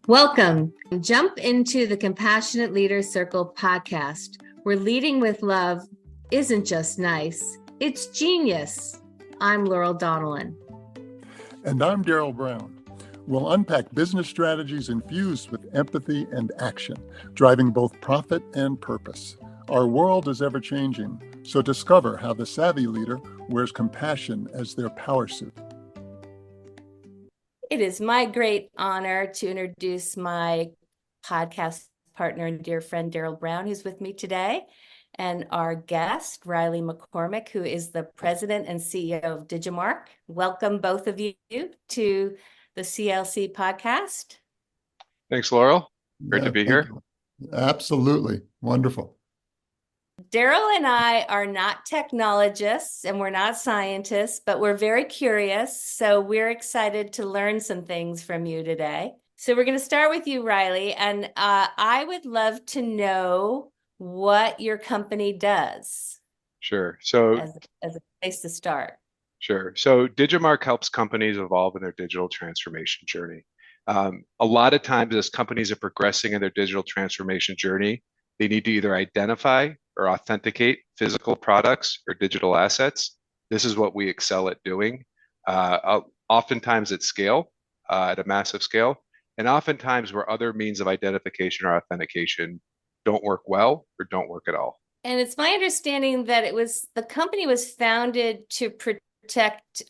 Welcome. Jump into the Compassionate Leaders Circle podcast, where leading with love isn't just nice, it's genius. I'm Laurel Donnellan. And I'm Daryl Brown. We'll unpack business strategies infused with empathy and action, driving both profit and purpose. Our world is ever-changing, so discover how the savvy leader wears compassion as their power suit. It is my great honor to introduce my podcast partner and dear friend, Daryl Brown, who's with me today, and our guest, Riley McCormick, who is the president and CEO of Digimarc. Welcome, both of you, to the CLC podcast. Thanks, Laurel. Great to be here. Absolutely. Wonderful. Daryl and I are not technologists and we're not scientists, but we're very curious. So we're excited to learn some things from you today. So we're going to start with you, Riley, and I would love to know what your company does. Sure. So as a place to start. Sure. So Digimarc helps companies evolve in their digital transformation journey. A lot of times as companies are progressing in their digital transformation journey, they need to either identify or authenticate physical products or digital assets. This is what we excel at doing, oftentimes at scale, at a massive scale, and oftentimes where other means of identification or authentication don't work well or don't work at all. And it's my understanding that the company was founded to protect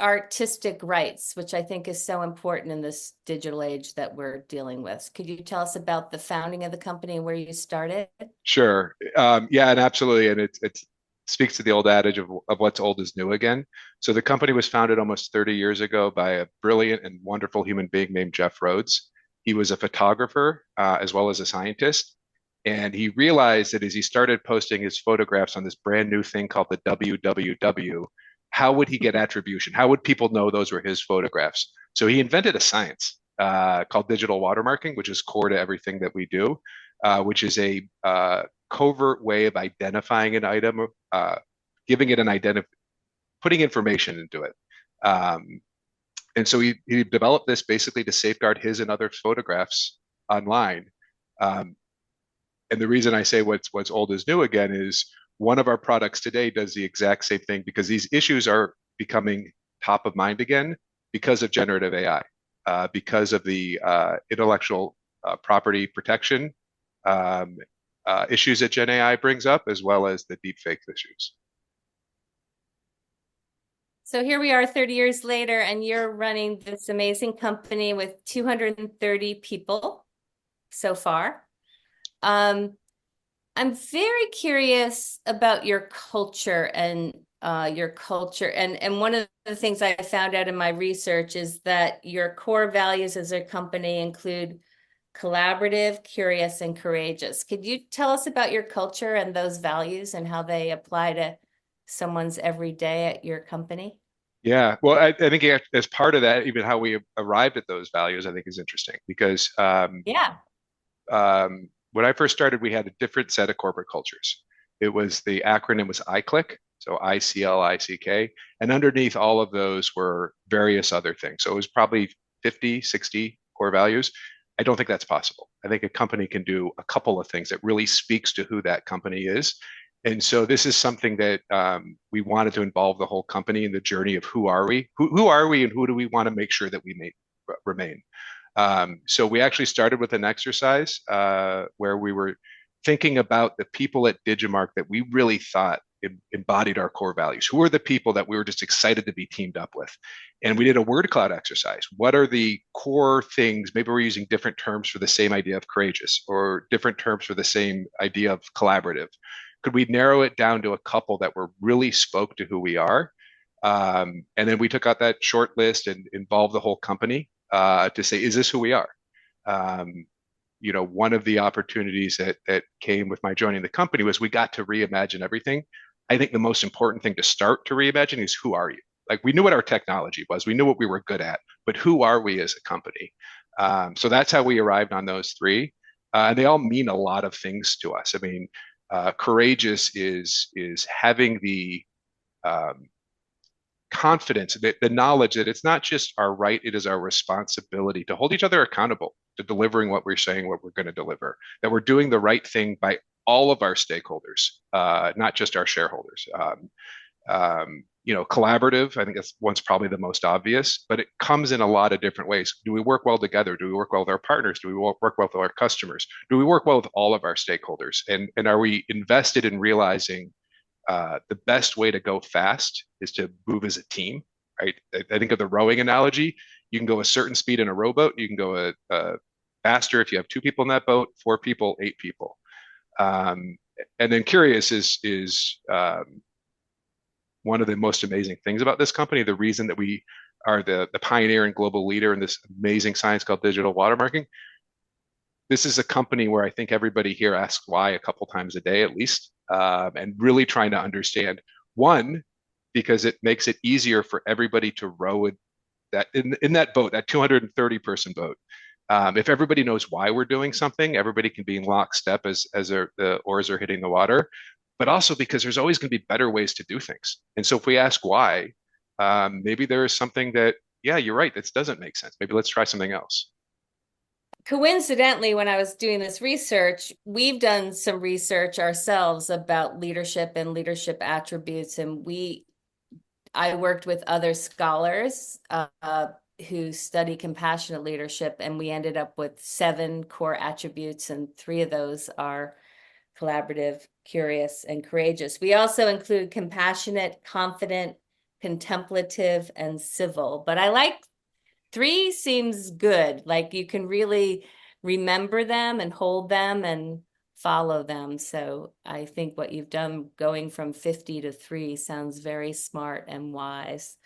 artistic rights, which I think is so important in this digital age that we're dealing with. Could you tell us about the founding of the company and where you started? Sure. Yeah, and absolutely. And it speaks to the old adage of what's old is new again. So the company was founded almost 30 years ago by a brilliant and wonderful human being named Jeff Rhodes. He was a photographer as well as a scientist. And he realized that as he started posting his photographs on this brand new thing called the WWW, how would he get attribution? How would people know those were his photographs? So he invented a science called digital watermarking, which is core to everything that we do, which is a covert way of identifying an item, giving it an identity, putting information into it. And so he developed this basically to safeguard his and others' photographs online. And the reason I say what's old is new again is one of our products today does the exact same thing because these issues are becoming top of mind again because of generative AI, because of the intellectual property protection issues that Gen AI brings up, as well as the deepfake issues. So here we are 30 years later, and you're running this amazing company with 230 people so far. I'm very curious about your culture and and one of the things I found out in my research is that your core values as a company include collaborative, curious, and courageous. Could you tell us about your culture and those values and how they apply to someone's everyday at your company? Yeah, well, I think as part of that, even how we arrived at those values, I think is interesting because when I first started, we had a different set of corporate cultures. The acronym was ICLICK, so ICLICK, and underneath all of those were various other things. So it was probably 50, 60 core values. I don't think that's possible. I think a company can do a couple of things that really speaks to who that company is. And so this is something that we wanted to involve the whole company in the journey of who are we? Who are we and who do we want to make sure that we remain? So we actually started with an exercise where we were thinking about the people at Digimarc that we really thought embodied our core values. Who are the people that we were just excited to be teamed up with? And we did a word cloud exercise. What are the core things? Maybe we're using different terms for the same idea of courageous or different terms for the same idea of collaborative. Could we narrow it down to a couple that were really spoke to who we are? And then we took out that short list and involved the whole company to say, is this who we are? One of the opportunities that came with my joining the company was we got to reimagine everything. I think the most important thing to start to reimagine is who are you? Like we knew what our technology was, we knew what we were good at, but who are we as a company? So that's how we arrived on those three. And they all mean a lot of things to us. I mean, courageous is having the confidence, the knowledge that it's not just our right, it is our responsibility to hold each other accountable to delivering what we're saying, what we're going to deliver, that we're doing the right thing by all of our stakeholders, not just our shareholders. Collaborative, I think that's one's probably the most obvious, but it comes in a lot of different ways. Do we work well together? Do we work well with our partners? Do we work well with our customers? Do we work well with all of our stakeholders? And are we invested in realizing the best way to go fast is to move as a team, right? I think of the rowing analogy. You can go a certain speed in a rowboat. You can go faster if you have 2 people in that boat, 4 people, 8 people. And then curious is one of the most amazing things about this company. The reason that we are the pioneer and global leader in this amazing science called digital watermarking. This is a company where I think everybody here asks why a couple times a day at least, and really trying to understand. One, because it makes it easier for everybody to row that in that boat, that 230 person boat. If everybody knows why we're doing something, everybody can be in lockstep as the oars are hitting the water. But also because there's always going to be better ways to do things. And so if we ask why, maybe there is something that, yeah, you're right, this doesn't make sense. Maybe let's try something else. Coincidentally, when I was doing this research, we've done some research ourselves about leadership and leadership attributes. And I worked with other scholars who study compassionate leadership, and we ended up with 7 core attributes, and 3 of those are collaborative, curious, and courageous. We also include compassionate, confident, contemplative, and civil. But I like 3 seems good. Like you can really remember them and hold them and follow them. So I think what you've done going from 50 to 3 sounds very smart and wise.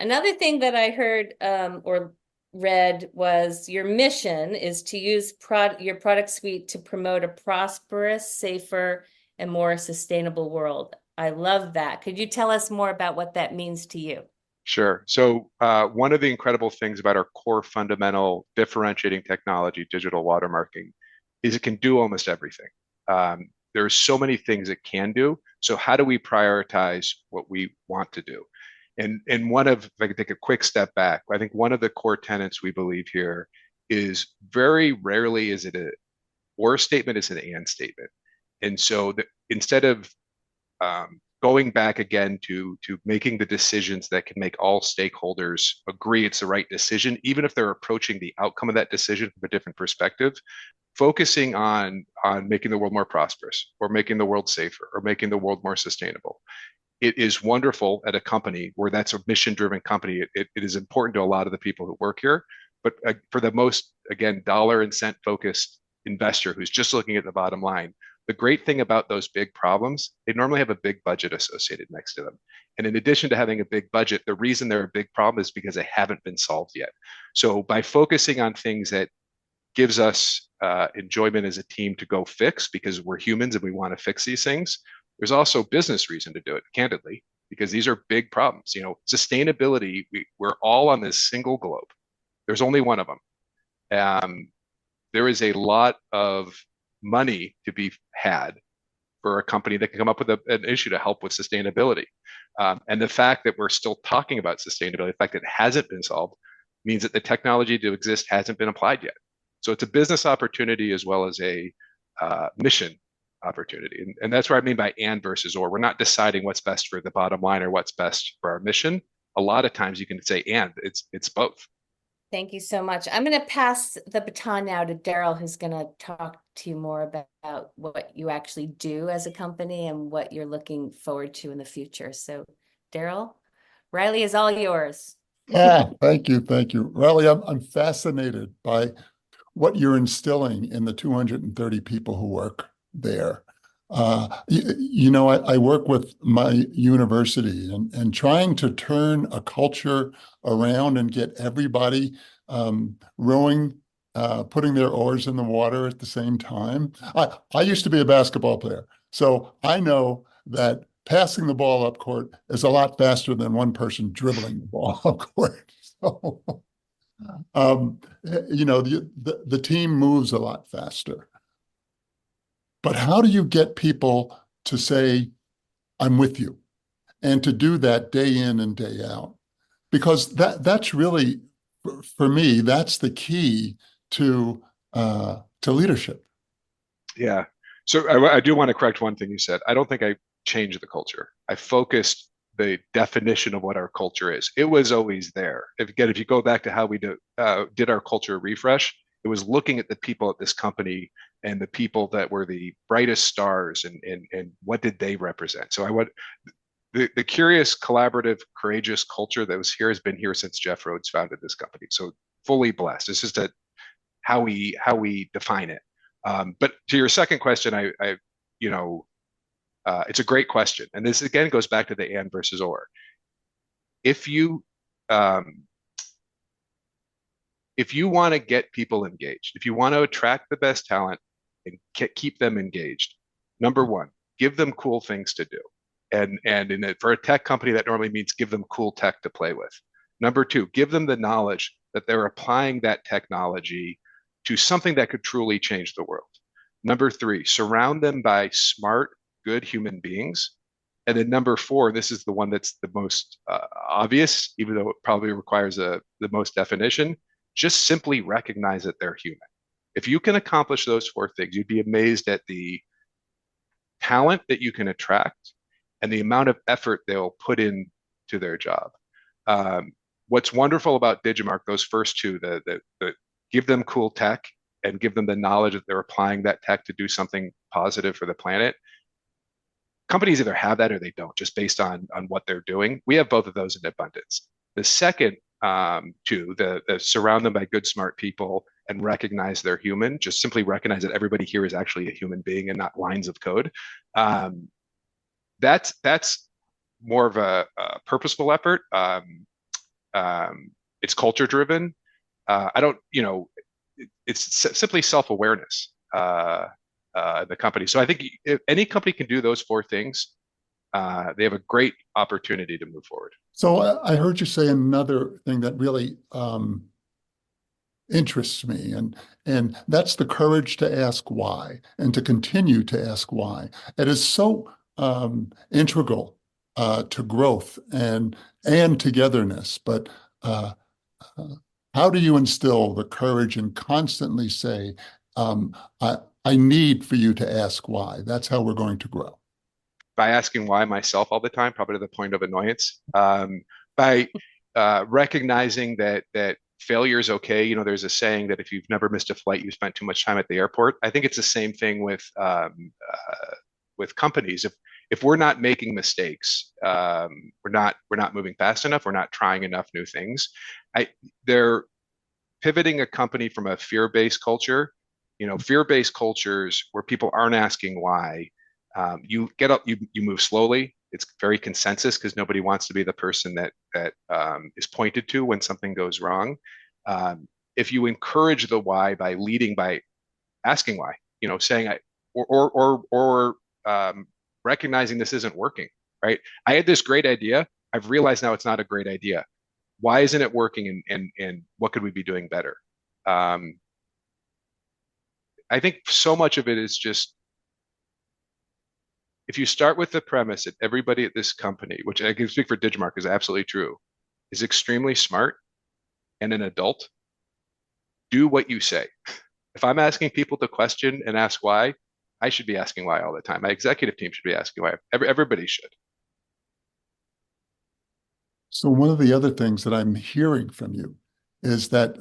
Another thing that I heard or read was your mission is to use your product suite to promote a prosperous, safer, and more sustainable world. I love that. Could you tell us more about what that means to you? Sure. So one of the incredible things about our core fundamental differentiating technology, digital watermarking, is it can do almost everything. There are so many things it can do. So how do we prioritize what we want to do? And if I could take a quick step back, I think one of the core tenets we believe here is very rarely is it a or statement, it's an and statement. And so instead of going back again to making the decisions that can make all stakeholders agree it's the right decision, even if they're approaching the outcome of that decision from a different perspective, focusing on making the world more prosperous or making the world safer or making the world more sustainable. It is wonderful at a company where that's a mission-driven company. It is important to a lot of the people who work here. But for the most, again, dollar and cent focused investor who's just looking at the bottom line, the great thing about those big problems, they normally have a big budget associated next to them. And in addition to having a big budget, the reason they're a big problem is because they haven't been solved yet. So by focusing on things that gives us enjoyment as a team to go fix, because we're humans and we want to fix these things, there's also business reason to do it, candidly, because these are big problems. Sustainability, we're all on this single globe. There's only one of them. There is a lot of money to be had for a company that can come up with an issue to help with sustainability. And the fact that we're still talking about sustainability, the fact that it hasn't been solved, means that the technology to exist hasn't been applied yet. So it's a business opportunity as well as a mission opportunity. And that's what I mean by and versus or. We're not deciding what's best for the bottom line or what's best for our mission. A lot of times you can say and, it's both. Thank you so much. I'm going to pass the baton now to Daryl, who's going to talk to you more about what you actually do as a company and what you're looking forward to in the future. So Daryl, Riley is all yours. Thank you. Thank you. Riley, I'm fascinated by what you're instilling in the 230 people who work there. I work with my university and trying to turn a culture around and get everybody rowing, putting their oars in the water at the same time. I used to be a basketball player, so I know that passing the ball up court is a lot faster than one person dribbling the ball up court. So, the team moves a lot faster. But how do you get people to say, I'm with you? and to do that day in and day out. Because that's really, for me, that's the key to leadership. Yeah. So I do want to correct one thing you said. I don't think I changed the culture. I focused the definition of what our culture is. It was always there. If you go back to how we did our culture refresh, it was looking at the people at this company and the people that were the brightest stars and what did they represent. So I want the curious, collaborative, courageous culture that was here has been here since Jeff Rhodes founded this company. So fully blessed. It's just how we define it. But to your second question, you know, it's a great question, and this again goes back to the and versus or. If you um, if you want to get people engaged, if you want to attract the best talent and keep them engaged, number one, give them cool things to do, and for a tech company that normally means give them cool tech to play with. Number two, give them the knowledge that they're applying that technology to something that could truly change the world. Number three, surround them by smart, good human beings. And then number four, this is the one that's the most obvious, even though it probably requires the most definition, just simply recognize that they're human. If you can accomplish those four things, you'd be amazed at the talent that you can attract and the amount of effort they'll put in to their job. What's wonderful about Digimarc, those first two, the give them cool tech and give them the knowledge that they're applying that tech to do something positive for the planet. Companies either have that or they don't, just based on what they're doing. We have both of those in abundance. The second two, the surround them by good, smart people and recognize they're human, just simply recognize that everybody here is actually a human being and not lines of code. That's more of a purposeful effort. It's culture driven. I don't, it's simply self-awareness, the company. So I think if any company can do those four things, they have a great opportunity to move forward. So I heard you say another thing that really interests me, and that's the courage to ask why and to continue to ask why. It is so integral to growth and togetherness. But how do you instill the courage and constantly say, I need for you to ask why? That's how we're going to grow. By asking why myself all the time, probably to the point of annoyance. By recognizing that failure is okay. There's a saying that if you've never missed a flight, you spent too much time at the airport. I think it's the same thing with companies. If we're not making mistakes, we're not moving fast enough. We're not trying enough new things. They're pivoting a company from a fear-based culture. Fear-based cultures where people aren't asking why. You get up, you move slowly. It's very consensus because nobody wants to be the person that is pointed to when something goes wrong. If you encourage the why by leading by asking why, saying or recognizing this isn't working, right? I had this great idea. I've realized now it's not a great idea. Why isn't it working, and what could we be doing better? I think so much of it is just, if you start with the premise that everybody at this company, which I can speak for Digimarc is absolutely true, is extremely smart and an adult, do what you say. If I'm asking people to question and ask why, I should be asking why all the time. My executive team should be asking why. Everybody should. So one of the other things that I'm hearing from you is that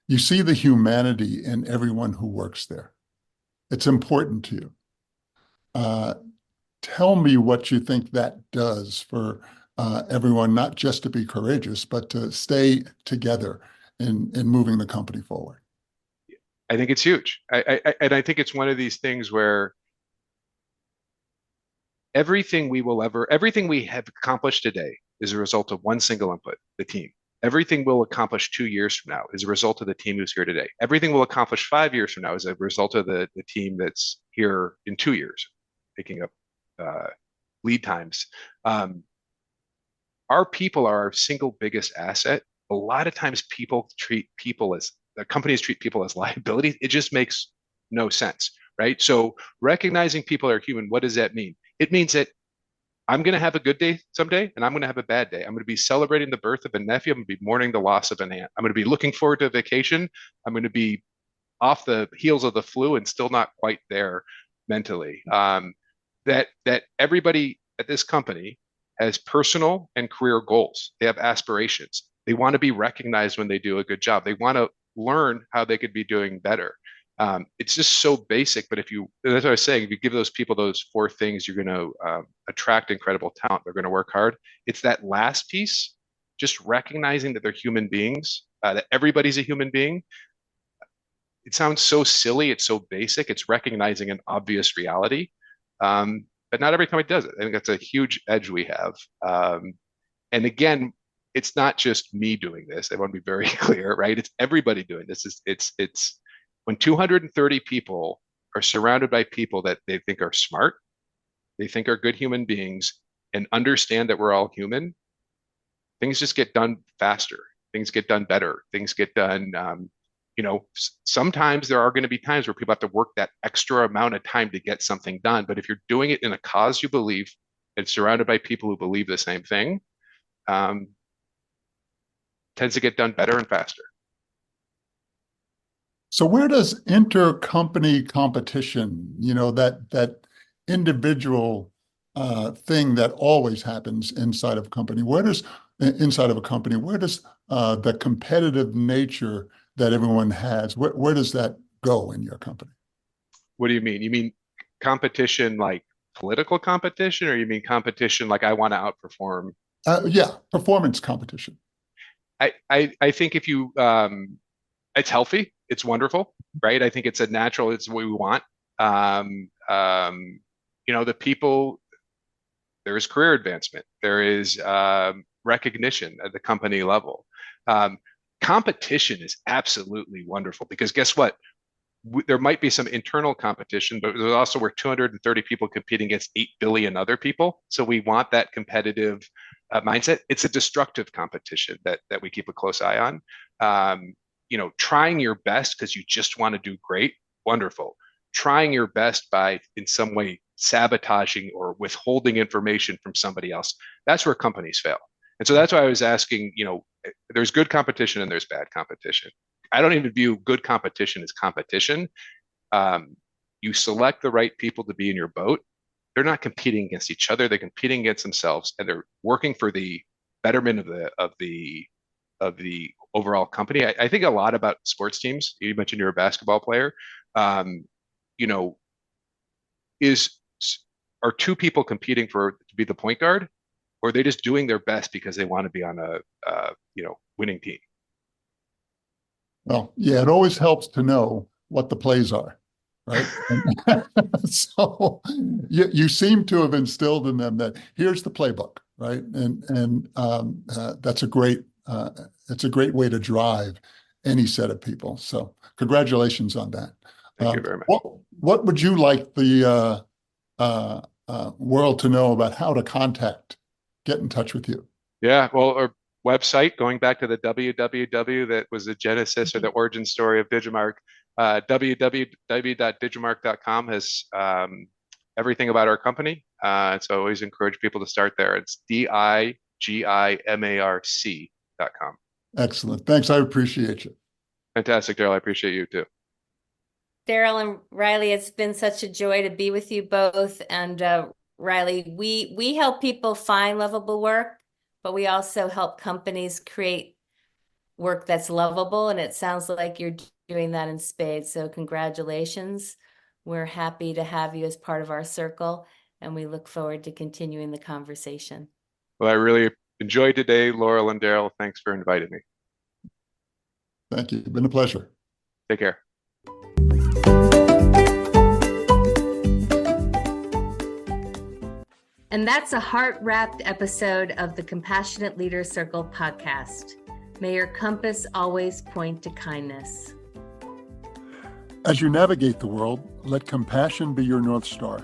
you see the humanity in everyone who works there. It's important to you. Tell me what you think that does for everyone, not just to be courageous, but to stay together in moving the company forward. I think it's huge. And I think it's one of these things where everything we have accomplished today is a result of one single input, the team. Everything we'll accomplish 2 years from now is a result of the team who's here today. Everything we'll accomplish 5 years from now is a result of the team that's here in 2 years, picking up lead times. Our people are our single biggest asset. A lot of times companies treat people as liabilities. It just makes no sense, right? So recognizing people are human, what does that mean? It means that I'm going to have a good day someday, and I'm going to have a bad day. I'm going to be celebrating the birth of a nephew. I'm going to be mourning the loss of an aunt. I'm going to be looking forward to a vacation. I'm going to be off the heels of the flu and still not quite there mentally. That everybody at this company has personal and career goals. They have aspirations. They want to be recognized when they do a good job. They want to learn how they could be doing better. It's just so basic, but that's what I was saying, if you give those people those four things, you're going to attract incredible talent. They're going to work hard. It's that last piece, just recognizing that they're human beings, that everybody's a human being. It sounds so silly. It's so basic. It's recognizing an obvious reality. But not every company does it. I think that's a huge edge we have. And again, it's not just me doing this. I want to be very clear, right? It's everybody doing this. It's when 230 people are surrounded by people that they think are smart, they think are good human beings, and understand that we're all human, things just get done faster. Things get done better. Things get done. Sometimes there are going to be times where people have to work that extra amount of time to get something done. But if you're doing it in a cause you believe and surrounded by people who believe the same thing, tends to get done better and faster. So where does intercompany competition, that individual thing that always happens inside of a company, where does the competitive nature that everyone has, where does that go in your company? What do you mean? You mean competition like political competition, or you mean competition like I want to outperform? Yeah, performance competition. I think if you it's healthy, it's wonderful, right? I think it's it's what we want. The people, there is career advancement, there is recognition at the company level. Competition is absolutely wonderful because guess what? There might be some internal competition, but there's also we're 230 people competing against 8 billion other people. So we want that competitive mindset. It's a destructive competition that we keep a close eye on. Trying your best because you just want to do great, wonderful. Trying your best by in some way sabotaging or withholding information from somebody else, that's where companies fail. And so that's why I was asking, there's good competition and there's bad competition. I don't even view good competition as competition. You select the right people to be in your boat. They're not competing against each other. They're competing against themselves, and they're working for the betterment of the overall company. I think a lot about sports teams. You mentioned you're a basketball player. Are two people competing to be the point guard, or are they just doing their best because they want to be on a winning team? Well, yeah, it always helps to know what the plays are, right? So you seem to have instilled in them that here's the playbook, right? And that's a great way to drive any set of people. So congratulations on that. Thank you very much. What would you like the world to know about how to get in touch with you? Yeah, well, our website, going back to the www that was the genesis or the origin story of Digimarc, www.digimarc.com has everything about our company. So I always encourage people to start there. It's digimarc.com. Excellent. Thanks. I appreciate you. Fantastic, Daryl. I appreciate you too. Daryl and Riley, it's been such a joy to be with you both. And Riley, we help people find lovable work, but we also help companies create work that's lovable. And it sounds like you're doing that in spades. So congratulations. We're happy to have you as part of our circle, and we look forward to continuing the conversation. Well, I really enjoyed today, Laurel and Daryl. Thanks for inviting me. Thank you. It's been a pleasure. Take care. And that's a heart-wrapped episode of the Compassionate Leader Circle podcast. May your compass always point to kindness. As you navigate the world, let compassion be your North Star.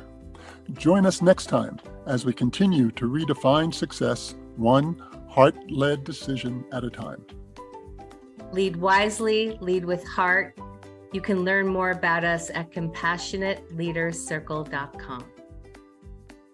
Join us next time as we continue to redefine success, one heart-led decision at a time. Lead wisely, lead with heart. You can learn more about us at compassionateleadercircle.com.